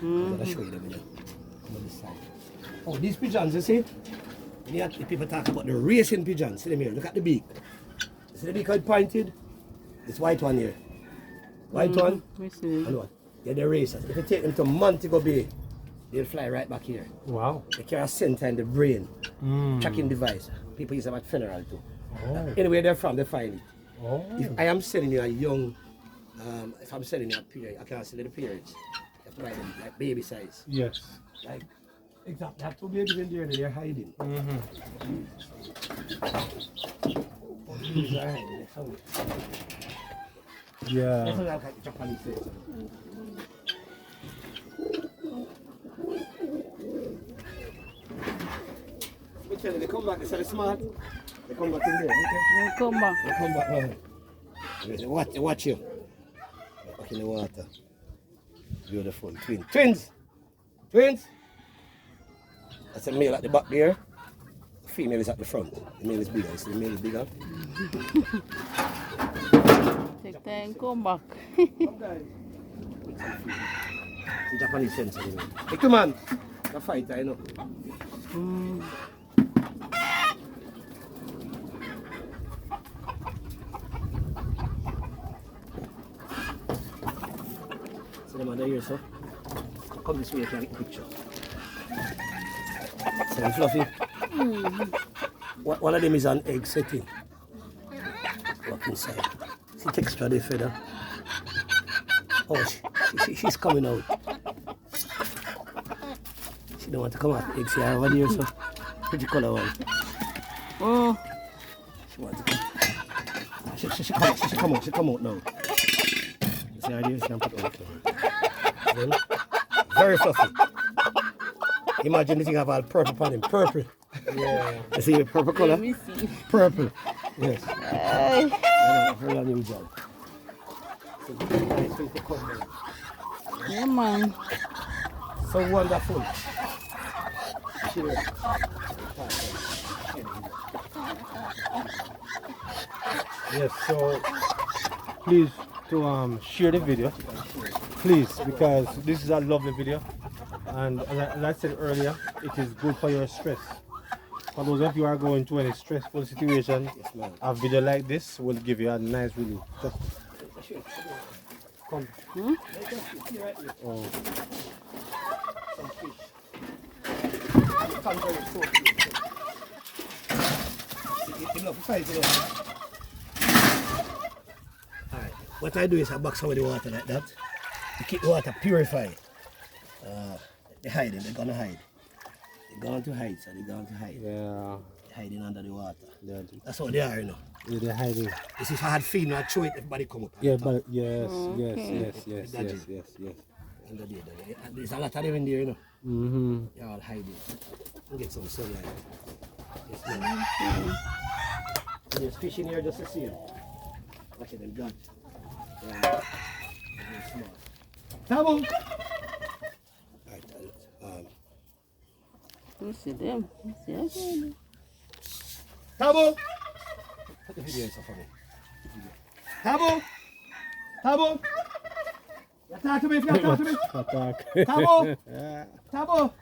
I'm going to show you them now. Come on this side. Oh, these pigeons, you see? When you have people talk about the racing pigeons, see them here, look at the beak. See the beak how it pointed? This white one here. White one? We see. And what? They're the racers. If you take them to Montego Bay, they'll fly right back here. Wow. They carry a center in the brain, tracking device. People use them at funeral too. Oh. Anywhere they're from, they find it. Oh. If I am selling you a young, if I'm selling you a period, I can't sell you the periods. You have to buy them like baby size. Yes. Like, exactly. I have two babies in there, they're hiding. These are hiding, they found it. Yeah. That's what I like Japanese face. We tell you, they come back, they say they're smart. They come back in there. We'll come back. They come back now. They watch you. Back in the water. Beautiful. Twins! Twins! That's a male at the back there. The female is at the front. The male is bigger. You see the male is bigger. Take time, come back. The Japanese sense anyway. Hey, come on! The fighter, you know. See them under here, so? Come this way, you can get a picture. See them fluffy? One of them is an egg setting. Look inside. See texture the feather. Oh, she's coming out. She don't want to come out the egg. See her over there, so pretty color one. Oh, She wants to come. She come out now. You see her there? She can put out. Then, very fluffy. Imagine this thing have all purple on him. Purple. Yeah. You see the purple color? let me see. Purple. Yes. Hey. Very unusual. So very nice thing to come down. Yeah, man. So wonderful. Cheers. Yes, so please to share the video. Please, because this is a lovely video. And as I said earlier, it is good for your stress. For those of you who are going through any stressful situation, a video like this will give you a nice relief. Just come. Oh. Some fish. Tandoori soap. You love fight, you know. Alright. What I do is I box some of the water like that. To keep the water purified. They're hiding, they're gonna hide. They're going to hide, so they're going to hide. Yeah. They're hiding under the water. Yeah. That's how they are, you know. Yeah, they're hiding. This if I had feed, I'd show it, everybody come up. Yeah, but yes, Okay. yes. Under there, there's a lot of them in there, you know. Mm-hmm. They're all hiding. We'll get some sunlight. Yes, ma'am. There's fish in here just to see them. Watch it, them God. Yeah. Very small. Tabo! Alright, We see them. We see them. Tabo! Put the video in for me. Tabo! Tabo! You talk to me if you talk to me. Attack. Tabo! Yeah. Tabo!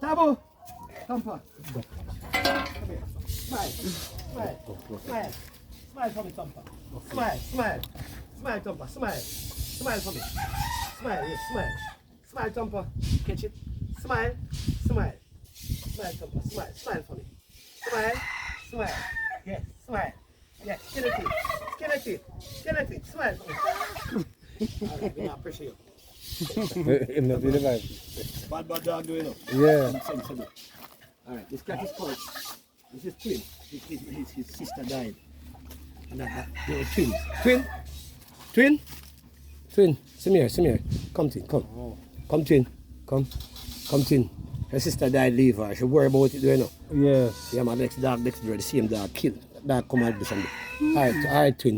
Tabo! Tampa. Come here. Smile. Smile for me, Tampa. Smile. Smile, Tampa. Smile for me. Smile, yes, smile. Smile, Tampa. Catch it. Smile. Smile, Tampa. Smile for me. Smile. Yes, smile. Yes, skin it teeth. Smile for me. Alright, we appreciate you. In the video life. Bad dog doing it. Yeah. Alright, this cat is called. This is twin. His sister died. And they were twins. Twin. Come here. Come, twin. Come, twin. Come, twin. Her sister died, leave her. She worry about it, do you know? Yes. Yeah, my next door, the same dog killed. Dog come out do something. Alright, twin.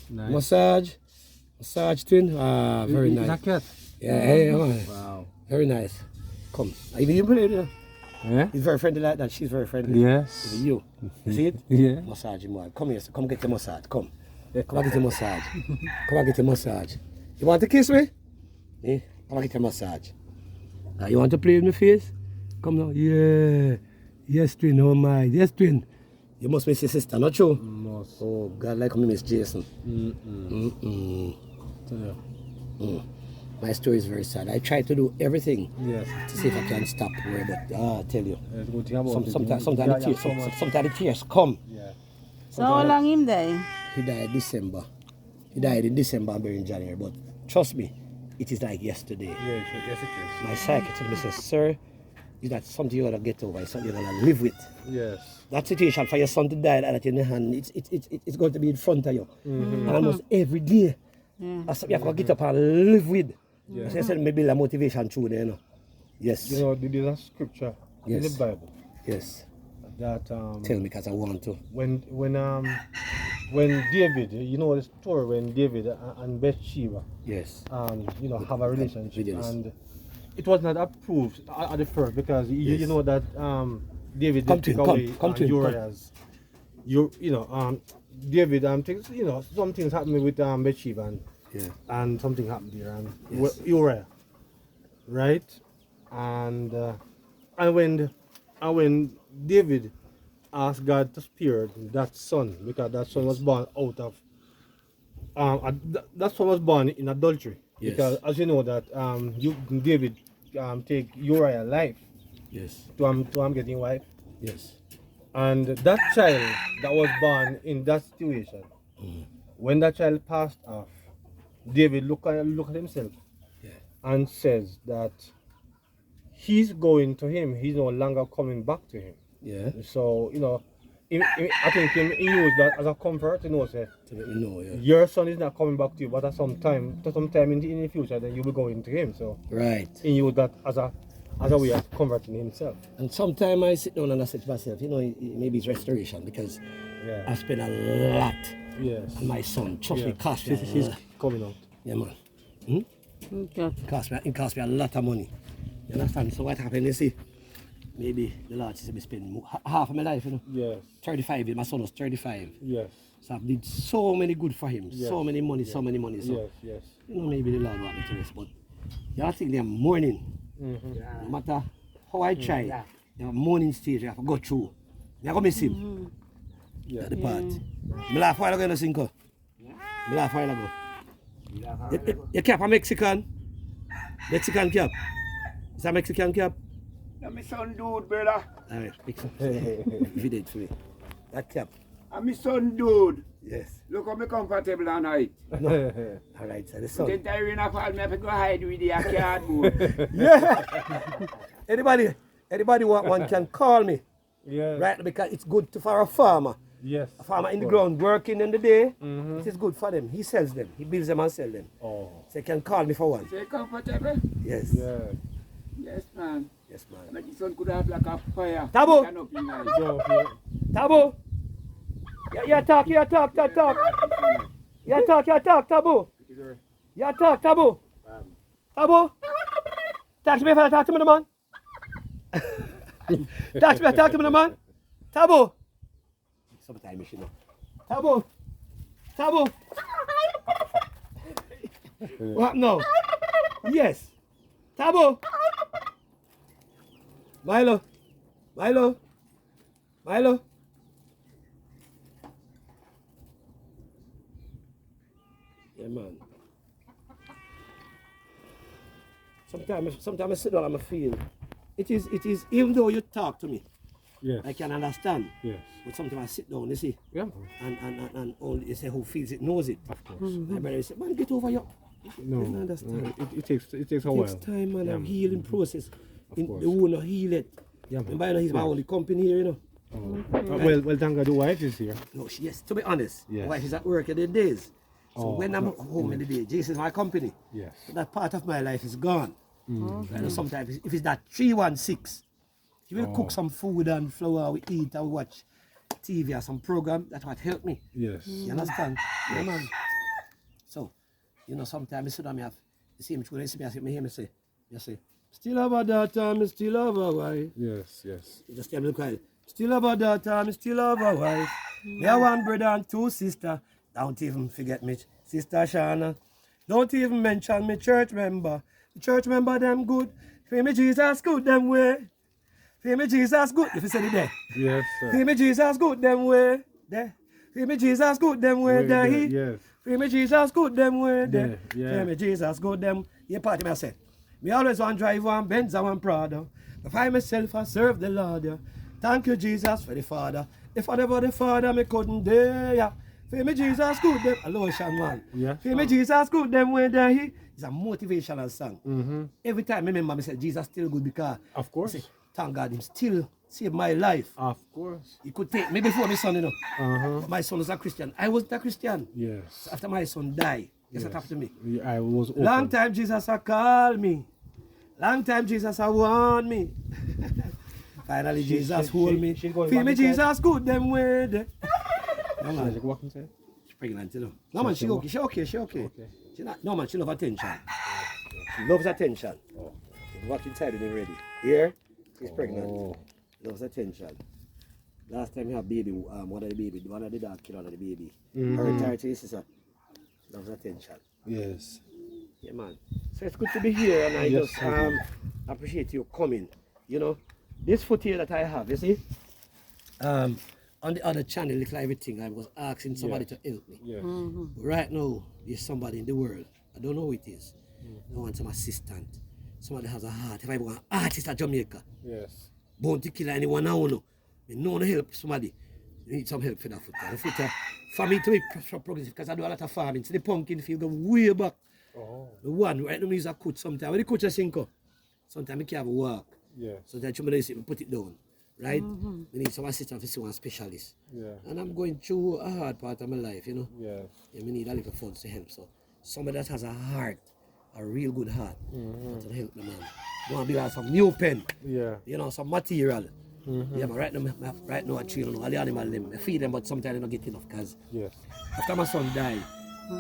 Nice. Massage, twin. Ah, very Is nice. that cat? Yeah, hey, Wow. very nice. Come. Even you play there. Yeah? He's very friendly like that. She's very friendly. Yes. Even you. You see it? Yeah. Massage him, man. Come here, come get your massage. Come and get your massage. You want to kiss me? Eh? I'm gonna get a massage. You want to play with my face? Come now. Yeah. Yes, twin. Oh my. Yes, twin. You must miss your sister, not true? Must. Oh, God, like me miss Jason. My story is very sad. I try to do everything Yes. to see if I can stop worry, but I tell you, It's good thing about it. sometimes Yeah, the tears come. Yeah. So how long him die? He died December. He died in December and buried in January, but trust me, it is like yesterday. Yes, it is. My psychiatrist says, sir, is that something you ought to get over, it's something you're going to live with. Yes. That situation for your son to die like that in your hand, it's going to be in front of you. And almost every day. That's something you have to get up and live with. Yeah. So I said, maybe a motivation through there, you know. Yes. You know, there's a scripture in the Yes. Bible Yes. that Tell me because I want to. when David, you know the story when David and Bathsheba, Yes. have a relationship, Yes. and it was not approved at the first because you Yes. know that David Come did to take him, away come to him, Uriah's. David things, some things happened with Bathsheba Yeah. and something happened there and Yes. Uriah, right? And when David asked God to spare that son because that son was born out of that son was born in adultery. Yes. Because as you know that David take Uriah's life Yes. to getting wife, Yes. and that child that was born in that situation, when that child passed off, David look at himself Yeah. and says that he's going to him, he's no longer coming back to him. Yeah. So, I think he used that as a comfort, say, To let me know, yeah. your son is not coming back to you, but at some time in the future, then you will go into him. So Right. he used that as a way of comforting himself. And sometimes I sit down and I say to myself, maybe it's restoration because Yeah. I spend a lot Yes. on my son. Trust me, Yeah. cost me. He's coming out. Yeah, man. Okay. It cost me a lot of money. You understand? So what happened, you see? Maybe the Lord says me spend half of my life, Yes. 35, my son was 35. Yes. So I've did so many good for him. Yes. So many money, so many money. So, Yes. maybe the Lord want me to rest. But you have to think they're mourning. No matter how I try, you have mourning stage you have to go through. You're going to miss him. Yeah. At the part. Me laugh while ago, Cinco. Me laugh while ago. You cap a Mexican? Mexican cap? Is that a Mexican cap? That's my son dude, brother. Alright, fix it. If you did for me. That cap. I'm my son dude. Yes. Look how me comfortable at night. Alright, so the sun. Then the rain fall, me have to go hide with the cardboard. Yeah! Anybody want one can call me. Yes. Right? Because it's good for a farmer. Yes. A farmer in the ground working in the day. It is good for them. He sells them. He builds them and sells them. Oh. So you can call me for one. Say comfortable? Yes. Yeah. Yes, man. Yes, man. But the son could have like a fire. Tabo! Stand up in night. So, yeah. Tabu! You talk, talk. You talk, Tabu. You talk, Tabu. Tabu! Talk to me, fella, talk to me, the man. Talk to me, the man. Tabu! Sometimes, you know. Tabu! What now? Yes. Tabu! Milo! Yeah, man. Sometimes I sit down and I feel it is even though you talk to me, Yes. I can understand. Yes. But sometimes I sit down, you see, Yeah. and only you say who feels it knows it. Of course. My brother say, man, get over your. No. I don't understand. It takes a It while. takes time, man, Yeah. a healing process. The course. wound not heal it. Yeah, man. Remember, he's my only company here, Well, thank God the wife is here. No, yes, to be honest, Yes. my wife is at work in the days. So Oh, when I'm home in the day, Jason's my company. Yes. So that part of my life is gone. You know, sometimes if it's that 316, he will cook some food and flour, we eat and we watch TV or some program. That's what helped me. Yes. You understand? Yeah, man. So, sometimes I sit down, you see him, you hear me say, still have a daughter, me still have a wife. Yes. You just tell me quiet. Still have a daughter, me still have a wife. Me have one brother and two sisters. Don't even forget me, Sister Shana. Don't even mention me church member. The church member them good. Feel me Jesus good them way. Feel me Jesus good. If you said it there. Yes, sir. Feel me Jesus good them way. There. Feel me Jesus good them way. There. Yes. Feel me Jesus good them way. There. Yeah. Feel me Jesus good them. Yeah, party me I said. Me always want drive one Benz and one Prada. But I myself I serve the Lord. Yeah. Thank you Jesus for the Father. If I never the Father me couldn't dare. Yeah. Feel me Jesus good them. Hello Sean man. Yeah. Feel me Jesus good them way there. It's a motivational song. Mm-hmm. Every time I remember me say Jesus still good because Of course. I say, thank God him still saved my life. Of course. He could take me before my son, you know. Uh-huh. But my son was a Christian. I wasn't a Christian. Yes. So after my son died, guess what happened to me? Yeah, I was open. Long time Jesus a call me. Long time Jesus a warn me. Finally Jesus hold me. she going Feel back me inside? Jesus good them way there. No Should I man, just walk inside? she's pregnant, you know. No man, she okay, she okay, she okay. Okay. She not, no man, she love attention. She loves attention. She's walk inside when you're ready. Here, she's pregnant. Oh. Loves attention. Last time you have baby, one of the dog killed one of the baby. Mhm. Her retired to his sister. Loves attention. Yes. Yeah, man. So it's good to be here, and I Yes, just thank you. appreciate you coming. You know, this foot here that I have, you see, on the other channel, Little Everything, I was asking somebody to help me. Yes. But right now, there's somebody in the world. I don't know who it is. I want some assistant. Somebody has a heart. If I want an artist at Jamaica, Yes. bounty killer anyone I know. Me know no help somebody. You need some help for that foot. The foot for me to be progressive because I do a lot of farming. See the pumpkin field go way back. Oh. The one right now me use a coach sometimes. When the coach a sink up, sometimes I can't have a walk. Yes. Sometimes I put it down. Right? We need some assistant to see one specialist. Yeah. And I'm going through a hard part of my life, you know. Yes. Yeah, we need a little funds to help. So somebody that has a heart, a real good heart, to help me, man. You want to build some new pen, Yeah. you know, some material. Yeah, but right now I train all the animal them. I feed them, but sometimes I don't get enough because Yes. after my son died,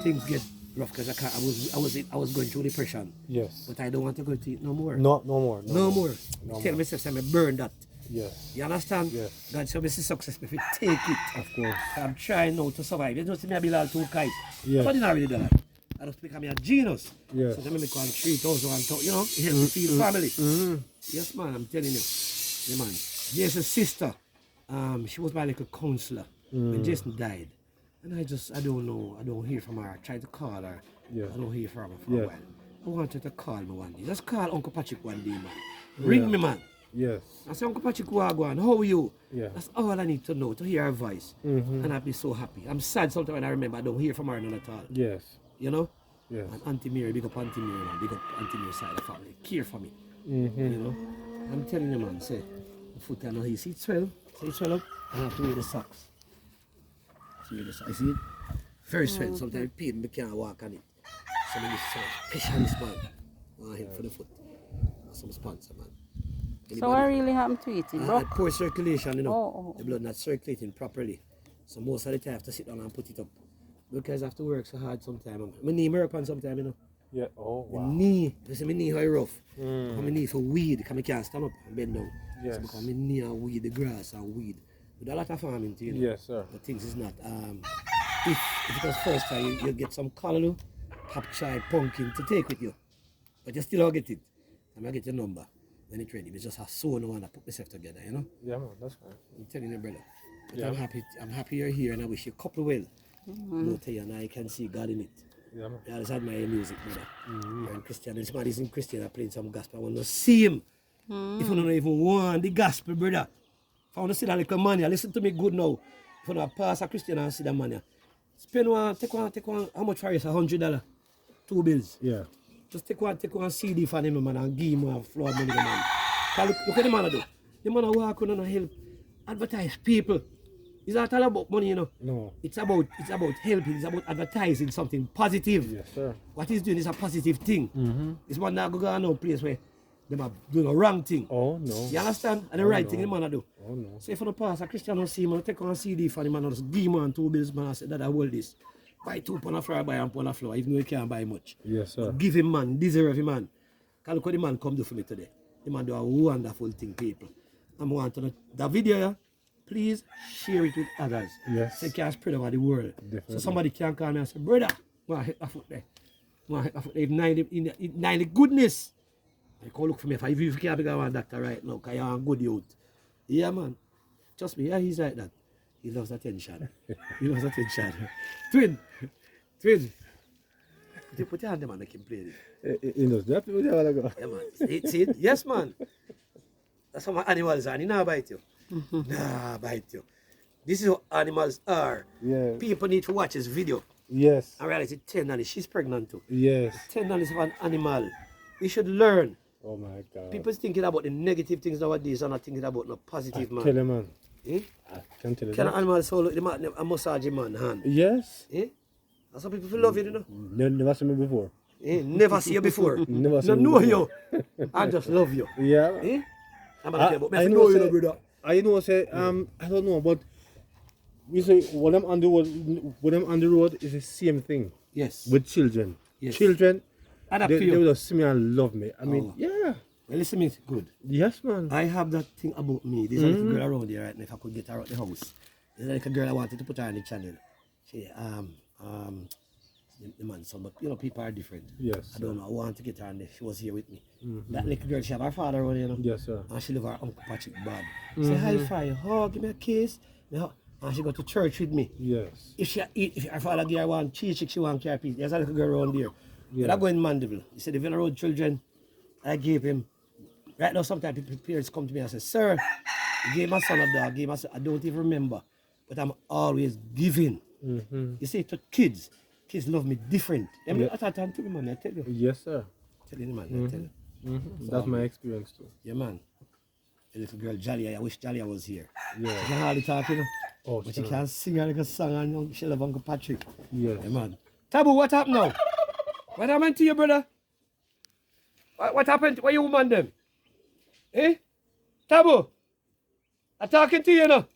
things get rough because I was going through depression. Yes. But I don't want to go to it no more. No more. No more. No Tell myself I burn that. Yes. You understand? Yes. God show me see success if you take it. Of course. I'm trying now to survive. You don't see me build all two kites. Yes. But I didn't really do that. I just become a genius. Yes. So then I come 3,000, you know, it helps me feed family. Yes, man, I'm telling you. Yeah, man. There's a sister. She was my little counselor when Jason died. And I don't know. I don't hear from her. I tried to call her. Yes. I don't hear from her for Yes. a while. I wanted to call me one day. Just call Uncle Patrick one day, man. Ring me, man. Yes. I say, Uncle Patrick, Wagwan, how are you? Yeah. That's all I need to know, to hear her voice. And I'd be so happy. I'm sad sometimes when I remember I don't hear from her none at all. Yes. You know? Yes. And Auntie Mary, big up Auntie Mary, man. Big up Auntie Mary's side of the family. Care for me. Mm-hmm. You know? I'm telling you, man, say, the foot I know he see it swell. See it swell up? I have to wear the socks. See the socks. You see it? Very swell. Sometimes it pain me can't walk on it. So many specialist, man. Want help for the foot. Some sponsor, man. So what really happened to it? It broke? Poor circulation, you know. Oh. The blood not circulating properly. So most of the time I have to sit down and put it up. Because I have to work so hard sometimes. My knee work on sometimes, you know. Yeah. Oh My wow. knee, you see my knee how rough. My knee for weed, because I can't stand up and bend down. Yes. So because my knee and weed, the grass and weed. We do a lot of farming too, you know. Yes, sir. But things is not. If it was first time, you get some callaloo, hop chai, pumpkin to take with you. But you still don't get it. I'm going to get your number when it's ready. We just have so no one to put myself together, you know. Yeah, man. That's fine. I'm telling you, brother. But Yeah. I'm happy you're here and I wish you couple well. No tell you, and I can see God in it. Yeah, man. I just admire your music, brother. And Christian, and somebody isn't Christian, I playing some gospel. I want to see him. If you don't even want the gospel, brother. If I want to see that little money, listen to me good now. If you want to pass a Christian and see that money, spend one, take one, how much for it? $100? 2 bills. Yeah. Just take one CD for him, man, and give him a floor money, man. 'Cause look what the man do. The man walk on and help advertise people. It's not all about money, you know. No. It's about helping. It's about advertising something positive. Yes, sir. What he's doing is a positive thing. This man not go no place where they are doing a wrong thing. Oh no. You understand? And the right thing the man do. Oh no. So if you don't pass a Christian don't see him, take one CD for the man and just give him 2 bills, man, and say that I hold this. Buy 2 pound of flour, buy 1 pound of flour, even though you can't buy much. Yes, sir. Give him, man, deserve him, man. Because look what the man come do for me today. The man do a wonderful thing, people. I'm want to know the video, yeah, please share it with others. Yes. So it can spread over the world. Definitely. So somebody can call me and say, brother, I hit that foot there. Nine the goodness. They call look for me if you can't become a doctor right now, because you're a good youth. Yeah, man. Trust me, yeah, he's like that. He loves attention. He loves attention. Twin. Put your hand there, man, make him play this. He knows that. Yeah, man. See it? Yes, man. That's how my animals are. He not bite you. Nah, bite you. This is how animals are. Yeah. People need to watch this video. Yes. I realize it's tenderness. She's pregnant too. Yes. Tenderness of an animal. We should learn. Oh my God. People thinking about the negative things nowadays and not thinking about the positive, man. Tell you, man. Eh? I can tell you Can an that. animal so look a massage a man hand? Yes. Eh? That's how people feel love you, you know. Never seen me before. Eh? Never see you before. Never No seen me know before. you. I just love you. Yeah. Eh? I'm gonna I, tell you about me. I I know, know you, say, no, brother. I know, say, I don't know, but we say when I'm on the road, it's the same thing Yes. with children. Yes. Children, Adapt they to you. will just see me and love me. I mean, Oh. yeah. Well, listen to me, good. Yes, man. I have that thing about me. There's a little girl around here right now. If I could get her out the house, there's a little girl I wanted to put her on the channel. She the man, son, but you know, people are different. Yes, I don't know. I want to get her on there. She was here with me. That little girl, she have her father around here, you know. Yes, sir. And she live her Uncle Patrick bad. Say high five, hug, give me a kiss. And she go to church with me. Yes. If she eat, if her father give her one cheese chick, she want carrot piece. There's a little girl around there. Yeah. But I go in Mandeville. He said, if you're around children, I gave him. Right now, sometimes people, parents come to me and say, sir, you gave my son a dog, gave my son, I don't even remember. But I'm always giving. You see, to kids love me different. Them Yeah. at that time to me, man, I tell you. Yes, sir. Tell you, man, I tell you. That's my experience too. Yeah, man. The little girl, Jalia, I wish Jalia was here. Yeah. She can hardly talk, you know. Oh, But she sure. can sing a little song and she love Uncle Patrick. Yes. Yeah, man. Tabu, what happened now? What happened to you, brother? What happened? Why you woman them? Eh? Tabu, I'm talking to you now.